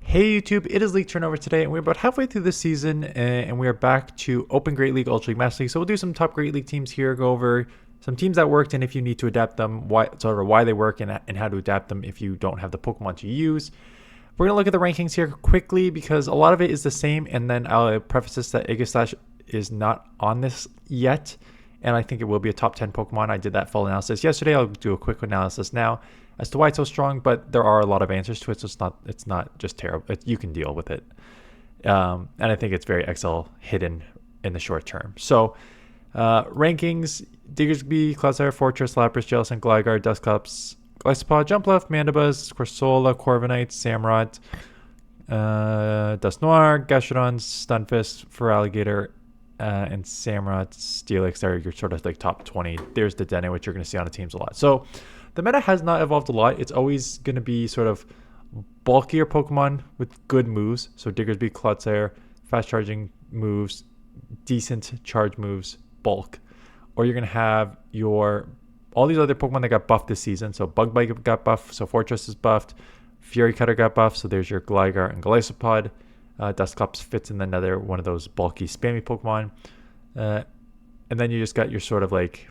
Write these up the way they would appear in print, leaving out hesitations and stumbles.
Hey YouTube, it is League Turnover today, and we're about halfway through this season, and we are back to Open Great League, Ultra League, Master League. So we'll do some top Great League teams here, go over some teams that worked, and if you need to adapt them, why they work, and how to adapt them if you don't have the Pokemon to use. We're gonna look at the rankings here quickly because a lot of it is the same, and then I'll preface this that Aegislash is not on this yet, and I think it will be a top 10 Pokemon. I did that full analysis yesterday. I'll do a quick analysis now as to why it's so strong, but there are a lot of answers to it, so it's not just terrible. You can deal with it, and I think it's very XL hidden in the short term. So rankings: Diggersby, Cloudfire, Fortress, Lapras, Jellicent, Gligar, Dusclops, Glycopod, Jumpluff, Mandibuzz, Corsola, Corviknight, Samurott, Dusknoir, Gastrodon, Stunfisk, Feraligatr, and Samurott, Steelix are your sort of like top 20. There's the Dedenne, which you're going to see on the teams a lot. So the meta has not evolved a lot. It's always going to be sort of bulkier Pokemon with good moves. So Diggersby, Cloudfire, fast charging moves, decent charge moves, bulk. Or you're going to have all these other Pokemon that got buffed this season. So Bug Bite got buffed, so Fortress is buffed. Fury Cutter got buffed, so there's your Gligar and Golisopod. Dusclops fits in another one of those bulky, spammy Pokemon. And then you just got your sort of like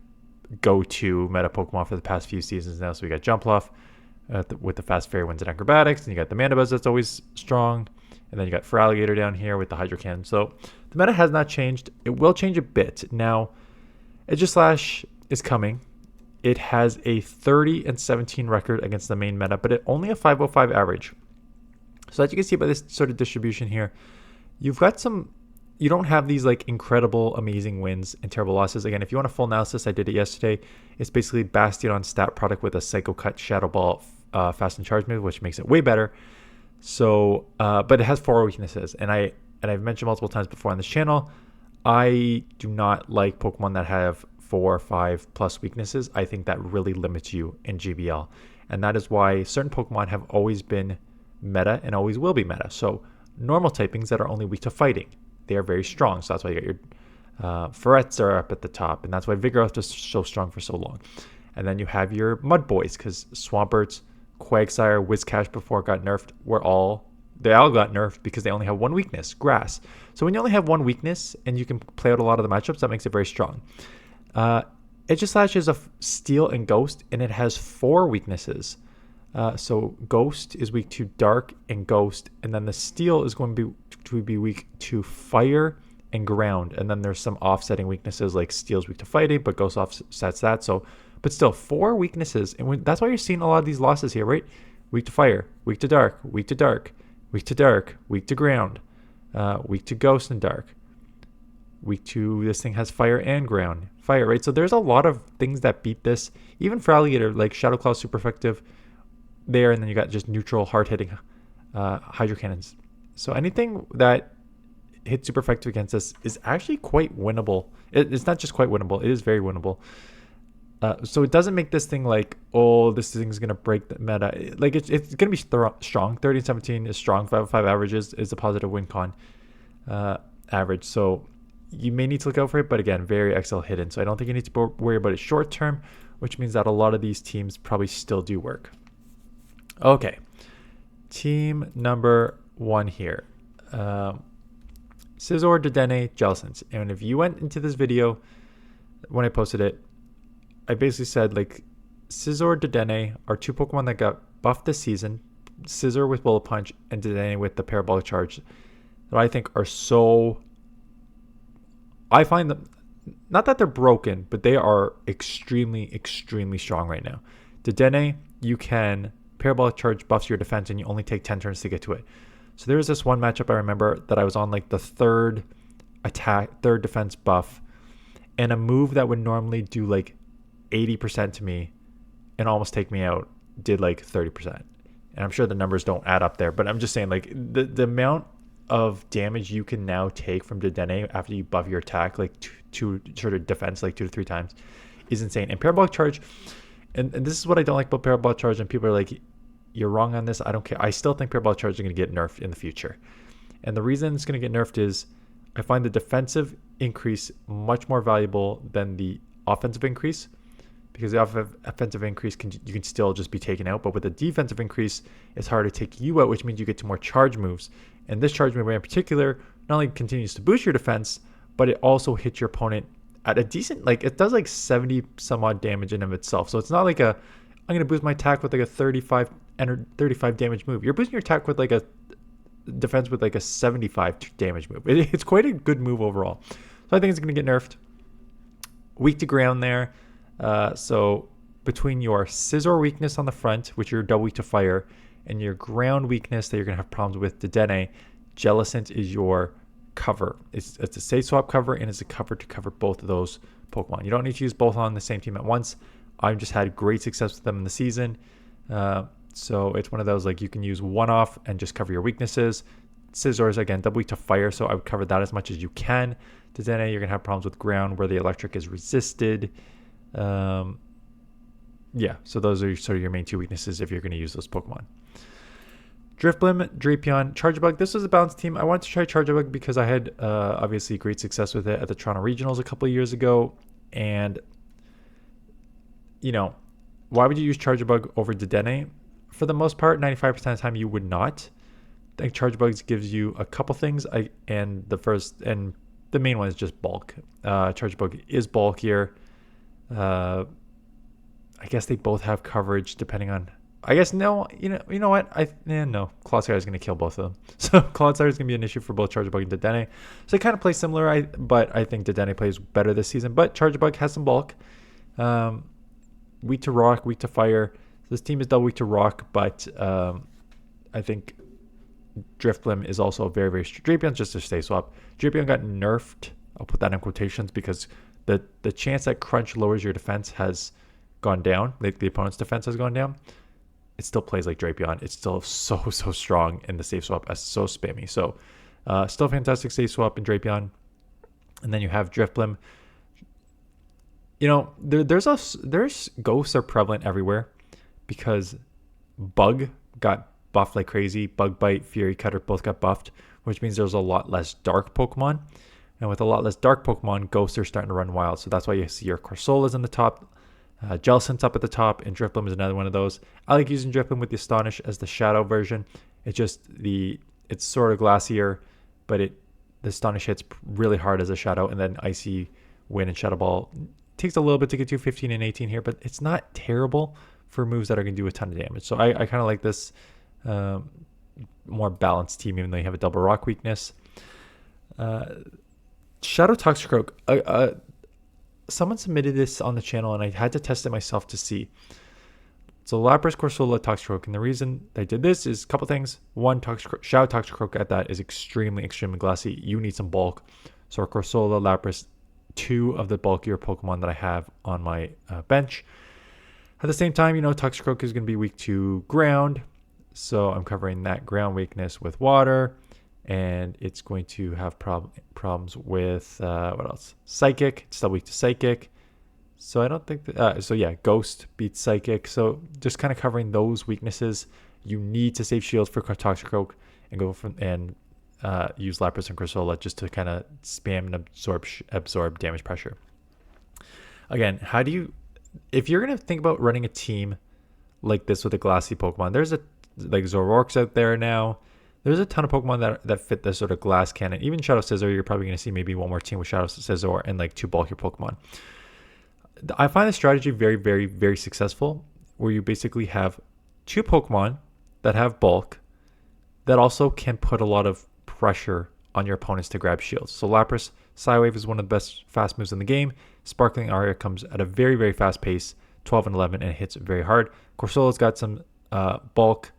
go-to meta Pokemon for the past few seasons now. So we got Jumpluff with the fast fairy winds and acrobatics, and you got the Mandibuzz that's always strong, and then you got Feraligatr down here with the Hydro Cannon. So the meta has not changed. It will change a bit. Now, Aegislash is coming. It has a 30-17 record against the main meta, but it only a 505 average. So as you can see by this sort of distribution here, you've got you don't have these like incredible, amazing wins and terrible losses. Again, if you want a full analysis, I did it yesterday. It's basically Bastion stat product with a Psycho Cut, Shadow Ball, Fast and Charge move, which makes it way better. So, but it has 4 weaknesses, and I've mentioned multiple times before on this channel, I do not like Pokemon that have 4 or 5 plus weaknesses. I think that really limits you in GBL, and that is why certain Pokemon have always been meta and always will be meta. So normal typings that are only weak to fighting, they are very strong. So that's why you got your Ferrets are up at the top, and that's why Vigoroth was so strong for so long. And then you have your Mud Boys, because Swamperts, Quagsire, Whiscash before it got nerfed they all got nerfed because they only have 1 weakness, Grass. So when you only have 1 weakness and you can play out a lot of the matchups, that makes it very strong. Aegislash is a Steel and Ghost, and it has 4 weaknesses. So Ghost is weak to Dark and Ghost, and then the Steel is going to be weak to Fire and Ground, and then there's some offsetting weaknesses like Steel's weak to Fighting, but Ghost offsets that. So, but still 4 weaknesses, and that's why you're seeing a lot of these losses here, right? Weak to Fire, weak to Dark, weak to Dark, weak to Dark, weak to Ground, weak to Ghost and Dark, weak to this thing has Fire and Ground, Fire, right? So there's a lot of things that beat this. Even for Alligator, like Shadow Claw, super effective there, and then you got just neutral, hard-hitting Hydro Cannons. So anything that hits super effective against us is actually quite winnable. It's not just quite winnable, it is very winnable. So it doesn't make this thing like, oh, this thing's going to break the meta. Like, it's going to be strong. 30-17 is strong. 5-5 averages is a positive win-con average. So you may need to look out for it, but again, very XL hidden. So I don't think you need to worry about it short-term, which means that a lot of these teams probably still do work. Okay, team number 1 here. Scizor, Dedenne, Jellicent. And if you went into this video when I posted it, I basically said like Scizor, Dedenne are 2 Pokemon that got buffed this season. Scizor with Bullet Punch and Dedenne with the Parabolic Charge that I think are so... I find them, not that they're broken, but they are extremely, extremely strong right now. Dedenne, you can... Parabolic Charge buffs your defense, and you only take 10 turns to get to it. So there was this one matchup I remember that I was on like the 3rd defense buff, and a move that would normally do like 80% to me and almost take me out did like 30%. And I'm sure the numbers don't add up there, but I'm just saying like the amount of damage you can now take from Dedenne after you buff your attack like to sort of defense like 2 to 3 times is insane. And Parabolic Charge, and this is what I don't like about Parabolic Charge, and people are like, you're wrong on this. I don't care. I still think Parabolic Charge is going to get nerfed in the future. And the reason it's going to get nerfed is I find the defensive increase much more valuable than the offensive increase. because the offensive increase you can still just be taken out, but with the defensive increase, it's harder to take you out, which means you get to more charge moves. And this charge move in particular not only continues to boost your defense, but it also hits your opponent at a decent, like it does like 70 some odd damage in of itself. So it's not like I'm going to boost my attack with like a 35 damage move. You're boosting your attack with like a defense with like a 75 damage move. It's quite a good move overall. So I think it's going to get nerfed. Weak to ground there. So between your Scizor weakness on the front, which you're double weak to fire, and your ground weakness that you're going to have problems with, Dedenne, Jellicent is your cover. It's a safe swap cover, and it's a cover to cover both of those Pokemon. You don't need to use both on the same team at once. I've just had great success with them in the season. So it's one of those, like, you can use one off and just cover your weaknesses. Scizor is, again, double weak to fire, so I would cover that as much as you can. Dedenne, you're going to have problems with ground where the electric is resisted. Yeah, so those are sort of your main two weaknesses if you're going to use those Pokemon. Drifblim, Drapion, Charjabug. This was a balanced team. I wanted to try Charjabug because I had obviously great success with it at the Toronto Regionals a couple of years ago. And, you know, why would you use Charjabug over Dedenne? For the most part, 95% of the time you would not. I think Charjabug gives you a couple things. And the main one is just bulk. Charjabug is bulkier. I guess they both have coverage depending on. I guess no. You know what? No. Clodsire is going to kill both of them. So Clodsire is going to be an issue for both Charjabug and Dedenne. So they kind of play similar. But I think Dedenne plays better this season. But Charjabug has some bulk. Weak to rock, weak to fire. So this team is double weak to rock, but I think Drifblim is also very, very Drapion's just a stay swap. Drapion got nerfed. I'll put that in quotations because the chance that Crunch lowers your defense has gone down. Like the opponent's defense has gone down. It still plays like Drapion. It's still so strong in the safe swap. As so spammy. So still fantastic safe swap in Drapion. And then you have Drifblim. You know, there's ghosts are prevalent everywhere because Bug got buffed like crazy. Bug Bite, Fury Cutter both got buffed, which means there's a lot less dark Pokemon. And with a lot less dark Pokemon, ghosts are starting to run wild. So that's why you see your Corsola's in the top, Jellicent's up at the top, and Drifblim is another one of those. I like using Drifblim with the Astonish as the Shadow version. It's sort of glassier, but the Astonish hits really hard as a Shadow, and then Icy Wind and Shadow Ball takes a little bit to get to 15 and 18 here, but it's not terrible for moves that are going to do a ton of damage. So I kind of like this more balanced team, even though you have a double rock weakness. Shadow Toxicroak. Someone submitted this on the channel, and I had to test it myself to see. So Lapras, Corsola, Toxicroak. And the reason they did this is a couple things. One, Shadow Toxicroak at that is extremely glassy. You need some bulk. So Corsola, Lapras, two of the bulkier Pokemon that I have on my bench. At the same time, Toxicroak is going to be weak to ground. So I'm covering that ground weakness with water. And it's going to have problems with, what else? Psychic. It's still weak to Psychic. So I don't think that, Ghost beats Psychic. So just kind of covering those weaknesses. You need to save shields for Toxicroak and use Lapras and Corsola just to kind of spam and absorb damage pressure. Again, if you're going to think about running a team like this with a glassy Pokemon, there's Zoroark's out there now. There's a ton of Pokemon that fit this sort of glass cannon. Even Shadow Scizor, you're probably going to see maybe one more team with Shadow Scizor and like two bulkier Pokemon. I find this strategy very, very, very successful, where you basically have two Pokemon that have bulk that also can put a lot of pressure on your opponents to grab shields. So Lapras, Psywave is one of the best fast moves in the game. Sparkling Aria comes at a very, very fast pace, 12 and 11, and it hits very hard. Corsola's got some bulk.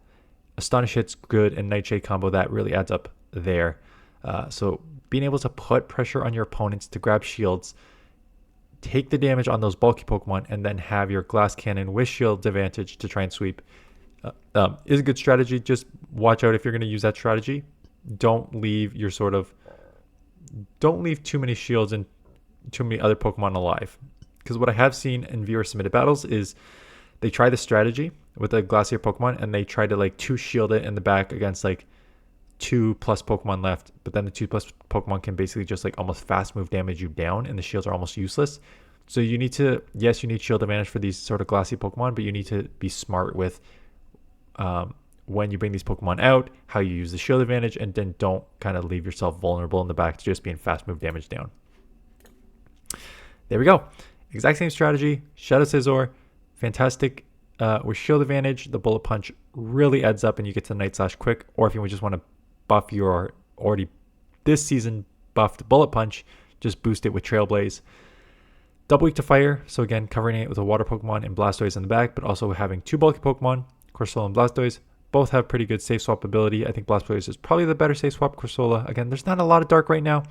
Astonish hits good, and Nightshade combo that really adds up there. So being able to put pressure on your opponents to grab shields, take the damage on those bulky Pokemon, and then have your Glass Cannon with shield advantage to try and sweep is a good strategy. Just watch out if you're going to use that strategy. Don't leave too many shields and too many other Pokemon alive. Because what I have seen in viewer submitted battles is they try the strategy with a glacier Pokemon, and they try to like 2 shield it in the back against like 2+ Pokemon left, but then the 2+ Pokemon can basically just like almost fast move damage you down, and the shields are almost useless. So you need to, yes, you need shield advantage for these sort of glassy Pokemon, but you need to be smart with when you bring these Pokemon out, how you use the shield advantage, and then don't kind of leave yourself vulnerable in the back to just being fast move damage down. There we go. Exact same strategy. Shadow Scizor, fantastic. With shield advantage, the bullet punch really adds up and you get to Night Slash quick. Or if you just want to buff your already this season buffed bullet punch, just boost it with Trailblaze. Double weak to fire, so again, covering it with a water Pokemon and Blastoise in the back, but also having two bulky Pokemon, Corsola and Blastoise. Both have pretty good safe swap ability. I think Blastoise is probably the better safe swap. Corsola, again, there's not a lot of Dark right now,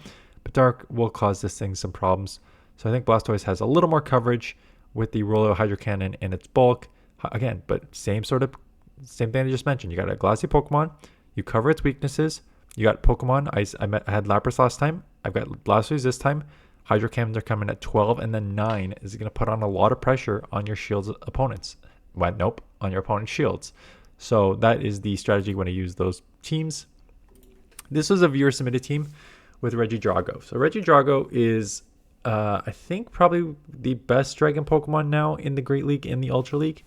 but Dark will cause this thing some problems. So I think Blastoise has a little more coverage with the Rollo Hydro Cannon and its bulk. Again, but same thing I just mentioned. You got a glassy Pokemon, you cover its weaknesses. You got Pokemon. I had Lapras last time. I've got Blastoise this time. Hydro Cannons are coming at 12, and then 9 is going to put on a lot of pressure on your shield's opponents. Well, nope, on your opponent's shields. So that is the strategy when I use those teams. This was a viewer submitted team with Regidrago. So Regidrago is, I think, probably the best Dragon Pokemon now in the Great League, in the Ultra League.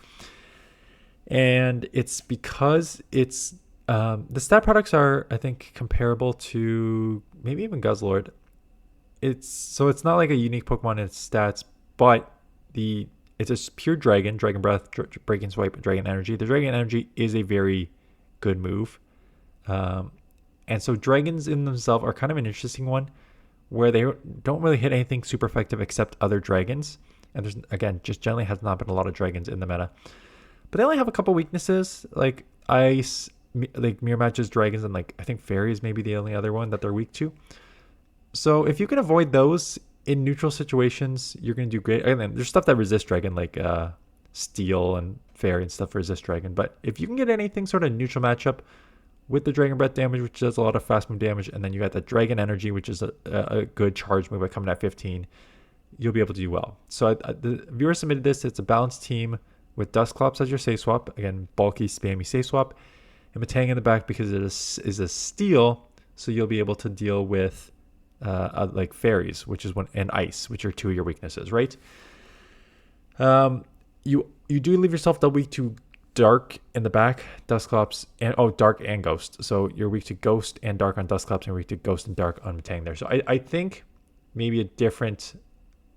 And it's because it's, the stat products are, I think, comparable to maybe even Guzzlord. It's not like a unique Pokemon in its stats, but it's a pure Dragon Breath, Breaking Swipe, Dragon Energy. The Dragon Energy is a very good move. And so Dragons in themselves are kind of an interesting one where they don't really hit anything super effective except other Dragons. And there's, again, just generally has not been a lot of Dragons in the meta. But they only have a couple weaknesses, like Ice, like Mirror Matches, Dragons, and like I think Fairies may be the only other one that they're weak to. So if you can avoid those in neutral situations, you're going to do great. And then there's stuff that resists Dragon, like Steel and Fairy and stuff resist Dragon. But if you can get anything sort of neutral matchup with the Dragon Breath damage, which does a lot of fast move damage, and then you got the Dragon Energy, which is a good charge move by coming at 15, you'll be able to do well. So the viewer submitted this. It's a balanced team with Dusclops as your safe swap. Again, bulky, spammy safe swap. And Matang in the back because it is a Steel, so you'll be able to deal with like Fairies, which is one, and Ice, which are two of your weaknesses, right? You do leave yourself the weak to Dark in the back, Dusclops, and Dark and Ghost. So you're weak to Ghost and Dark on Dusclops, and you're weak to Ghost and Dark on Matang there. So I think maybe a different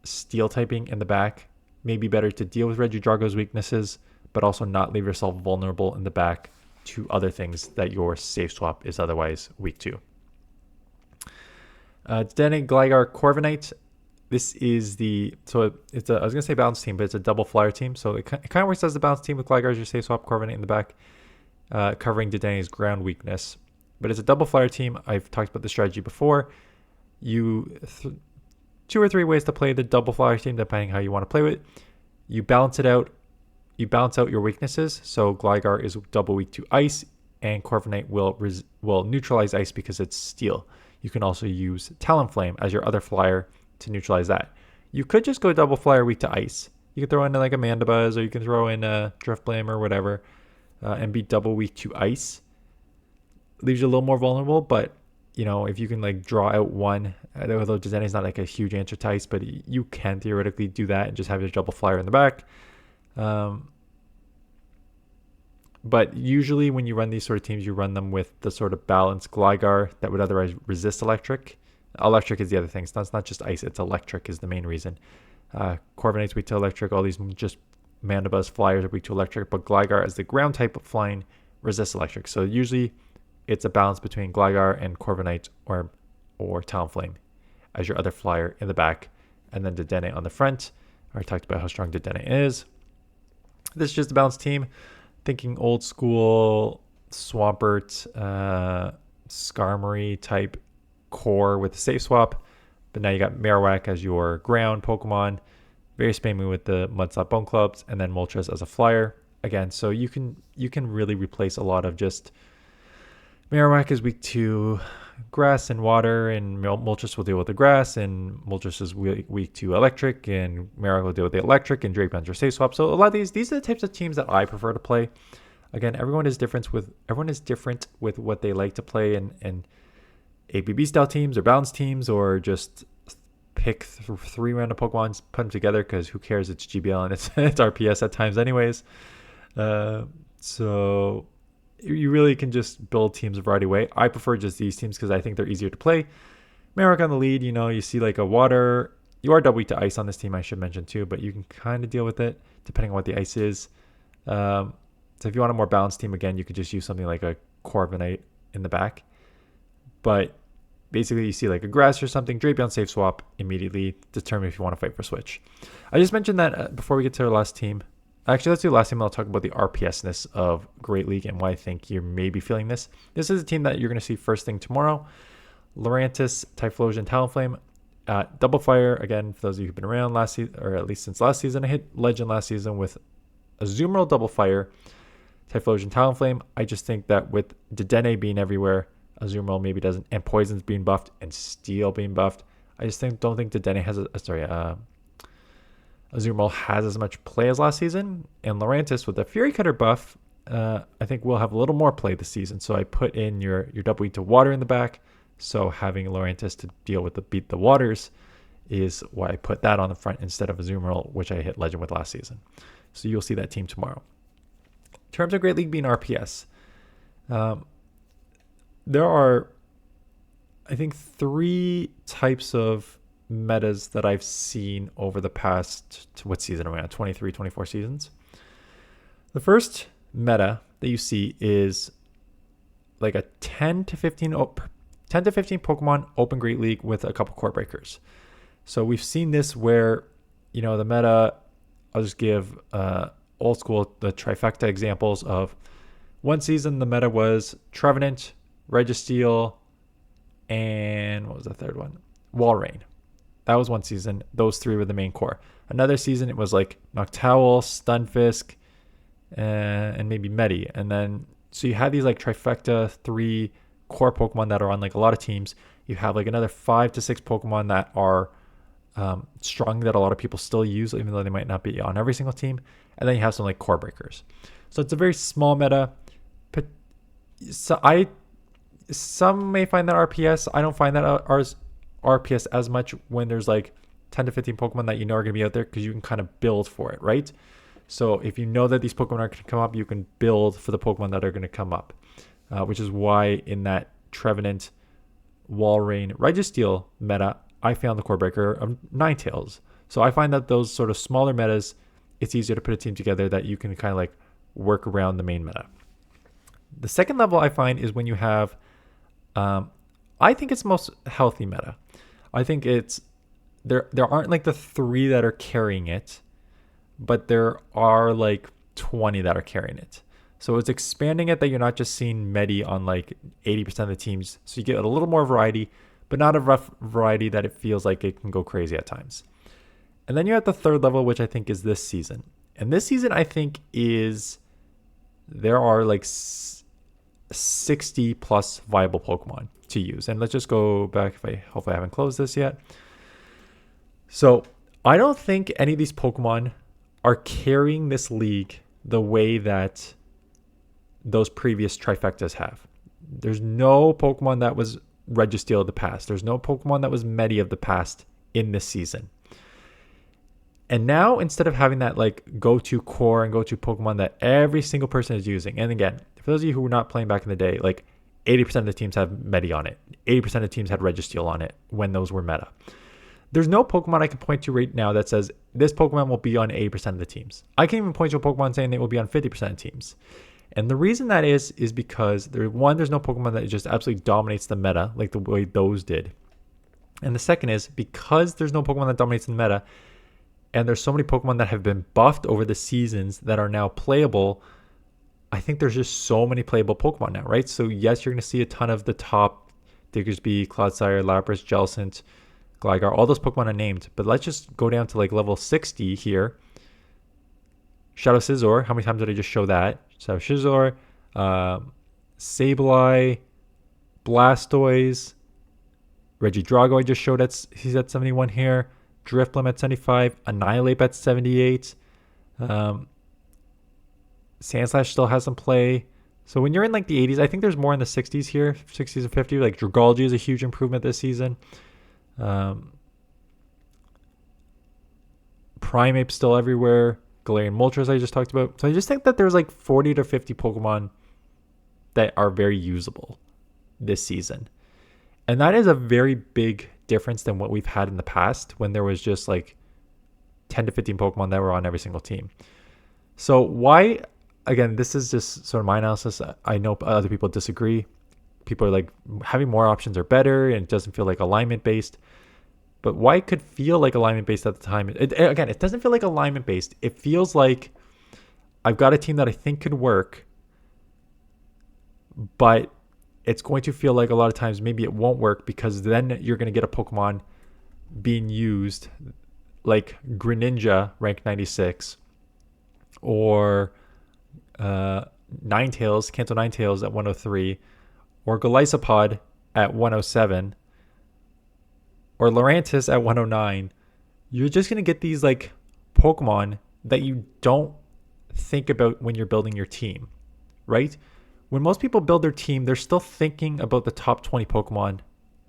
Steel typing in the back may be better to deal with Regidrago's weaknesses, but also not leave yourself vulnerable in the back to other things that your safe swap is otherwise weak to. Dedenne, Gligar, Corviknight. This is I was going to say balanced team, but it's a double flyer team. So it kind of works as the balanced team with Gligar as your safe swap, Corviknight in the back, covering Dedenne's ground weakness. But it's a double flyer team. I've talked about the strategy before. Two or three ways to play the double flyer team, depending how you want to play with it. You balance it out. You balance out your weaknesses. So Gligar is double weak to Ice, and Corviknight will neutralize Ice because it's Steel. You can also use Talonflame as your other flyer to neutralize that. You could just go double flyer weak to Ice. You could throw in like a Mandibuzz, or you can throw in a Drifblim or whatever, and be double weak to Ice. Leaves you a little more vulnerable, but you know, if you can like draw out one, although Dedenne is not like a huge answer to Ice, but you can theoretically do that and just have your double flyer in the back. But usually when you run these sort of teams, you run them with the sort of balanced Gligar that would otherwise resist Electric. Electric is the other thing. So it's not just Ice, it's Electric is the main reason. Corviknight's weak to Electric. All these just Mandibuzz flyers are weak to Electric, but Gligar as the ground type of flying resists Electric. So usually it's a balance between Gligar and Corviknight or Talonflame as your other flyer in the back, and then Dedenne on the front. I already talked about how strong Dedenne is. This is just a balanced team. Thinking old school Swampert, Skarmory type core with the safe swap. But now you got Marowak as your ground Pokemon. Very spammy with the Mudslap Bone Clubs, and then Moltres as a flyer. Again, so you can really replace a lot of just Marowak is weak to grass and water, and Moltres will deal with the grass, and Moltres is weak to electric, and Marowak will deal with the electric, and Drakeman's your safe swap. So a lot of these are the types of teams that I prefer to play. Again, everyone is different with what they like to play, and ABB style teams or balanced teams or just pick 3 random Pokemon, put them together, because who cares? It's GBL and it's it's RPS at times anyways. So you really can just build teams a variety way. I prefer just these teams because I think they're easier to play. Marek on the lead, you see like a water. You are double to ice on this team, I should mention too, but you can kind of deal with it depending on what the ice is. So if you want a more balanced team, again, you could just use something like a Corviknight in the back. But basically, you see like a grass or something, Drapion safe swap immediately, determine if you want to fight for switch. I just mentioned that before we get to our last team. Actually, let's do the last team. I'll talk about the RPS-ness of Great League and why I think you're maybe feeling this. This is a team that you're going to see first thing tomorrow. Lurantis, Typhlosion, Talonflame. Double Fire, again, for those of you who've been around last season, or at least since last season, I hit Legend last season with Azumarill, Double Fire, Typhlosion, Talonflame. I just think that with Dedenne being everywhere, Azumarill maybe doesn't, and Poison's being buffed, and Steel being buffed, I just don't think Dedenne has Azumarill has as much play as last season. And Lurantis with the Fury Cutter buff, I think will have a little more play this season. So I put in your double E to water in the back. So having Lurantis to deal with beat the waters is why I put that on the front instead of Azumarill, which I hit Legend with last season. So you'll see that team tomorrow. In terms of Great League being RPS, there are, I think, 3 types of metas that I've seen over the past, what season are we on? 23, 24 seasons. The first meta that you see is like a 10 to 15 Pokemon open Great League with a couple core breakers. So we've seen this where, the meta, I'll just give old school, the trifecta examples of one season. The meta was Trevenant, Registeel, and what was the third one? Walrein. That was one season. Those 3 were the main core. Another season, it was like Noctowl, Stunfisk, and maybe Medi. And then, so you had these like trifecta 3 core Pokemon that are on like a lot of teams. You have like another 5 to 6 Pokemon that are strong that a lot of people still use, even though they might not be on every single team. And then you have some like core breakers. So it's a very small meta. So some may find that RPS. I don't find that ours RPS as much when there's like 10 to 15 Pokemon that are going to be out there, because you can kind of build for it, right? So if you know that these Pokemon are going to come up, you can build for the Pokemon that are going to come up, which is why in that Trevenant, Walrein, Registeel meta, I found the core breaker of Ninetales. So I find that those sort of smaller metas, it's easier to put a team together that you can kind of like work around the main meta. The second level I find is when you have, I think it's the most healthy meta. I think it's, there aren't like the 3 that are carrying it, but there are like 20 that are carrying it. So it's expanding it that you're not just seeing Medi on like 80% of the teams. So you get a little more variety, but not a rough variety that it feels like it can go crazy at times. And then you're at the third level, which I think is this season. And this season, I think there are like 60 plus viable Pokemon to use. And let's just go back, hopefully I haven't closed this yet. So I don't think any of these Pokemon are carrying this league the way that those previous trifectas have. There's no Pokemon that was Registeel of the past. There's no Pokemon that was Medi of the past in this season. And now, instead of having that like go-to core and go-to Pokemon that every single person is using, and again, for those of you who were not playing back in the day, like 80% of the teams have Medi on it. 80% of the teams had Registeel on it when those were meta. There's no Pokemon I can point to right now that says this Pokemon will be on 80% of the teams. I can even point to a Pokemon saying they will be on 50% of teams. And the reason that is because there's no Pokemon that just absolutely dominates the meta like the way those did. And the second is because there's no Pokemon that dominates the meta, and there's so many Pokemon that have been buffed over the seasons that are now playable. I think there's just so many playable Pokemon now, right? So yes, you're going to see a ton of the top Diggersby, Clodsire, Lapras, Jellicent, Gligar, all those Pokemon are named. But let's just go down to like level 60 here. Shadow Scizor, how many times did I just show that? So Scizor, Sableye, Blastoise, Regidrago I just showed, he's at 71 here. Drifblim at 75, Annihilate at 78. Sandslash still has some play. So when you're in like the 80s, I think there's more in the 60s here, 60s and 50s. Like Dragalge is a huge improvement this season. Primeape's still everywhere. Galarian Moltres I just talked about. So I just think that there's like 40 to 50 Pokemon that are very usable this season. And that is a very big difference than what we've had in the past when there was just like 10 to 15 Pokemon that were on every single team. So why, again, this is just sort of my analysis. I know other people disagree. People are like, having more options are better and it doesn't feel like alignment based. But why it could feel like alignment based at the time? Again, it doesn't feel like alignment based. It feels like I've got a team that I think could work, but it's going to feel like a lot of times maybe it won't work because then you're going to get a Pokemon being used like Greninja rank 96 or Ninetales, Kanto Ninetales at 103 or Golisopod at 107 or Lurantis at 109. You're just going to get these like Pokemon that you don't think about when you're building your team, right? When most people build their team, they're still thinking about the top 20 Pokemon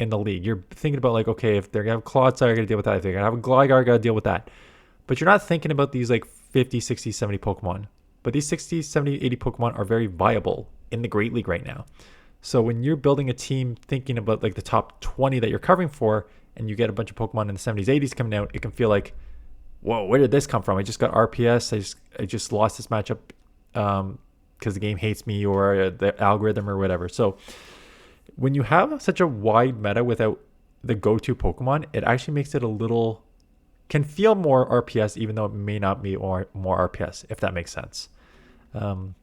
in the league. You're thinking about like, okay, if they're going to have Clodsire, I got to deal with that. If they're going to have a Gligar, I got to deal with that. But you're not thinking about these like 50, 60, 70 Pokemon. But these 60, 70, 80 Pokemon are very viable in the Great League right now. So when you're building a team thinking about like the top 20 that you're covering for, and you get a bunch of Pokemon in the 70s, 80s coming out, it can feel like, whoa, where did this come from? I just got RPS. I just lost this matchup because the game hates me or the algorithm or whatever. So when you have such a wide meta without the go-to Pokemon, it actually makes it can feel more RPS, even though it may not be more RPS, if that makes sense. So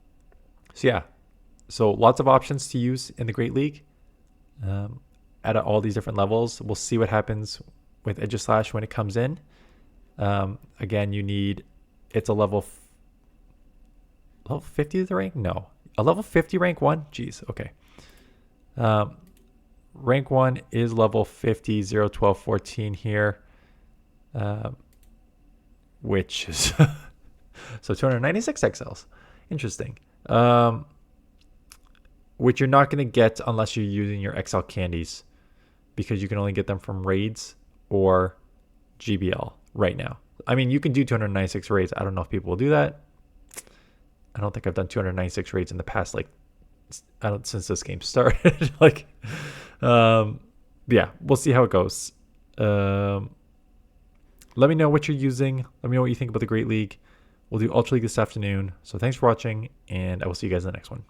yeah, so lots of options to use in the Great League at all these different levels. We'll see what happens with Aegislash when it comes in. Again, it's a level 50 is the rank? No. A level 50 rank 1? Jeez, okay. Rank 1 is level 50, 0, 12, 14 here. Which is... so 296 XLs. Interesting. Which you're not going to get unless you're using your XL candies, because you can only get them from raids or GBL right now. I mean, you can do 296 raids. I don't know if people will do that. I don't think I've done 296 raids in the past, since this game started. Yeah, we'll see how it goes. Let me know what you're using. Let me know what you think about the Great League. We'll do Ultra League this afternoon. So thanks for watching, and I will see you guys in the next one.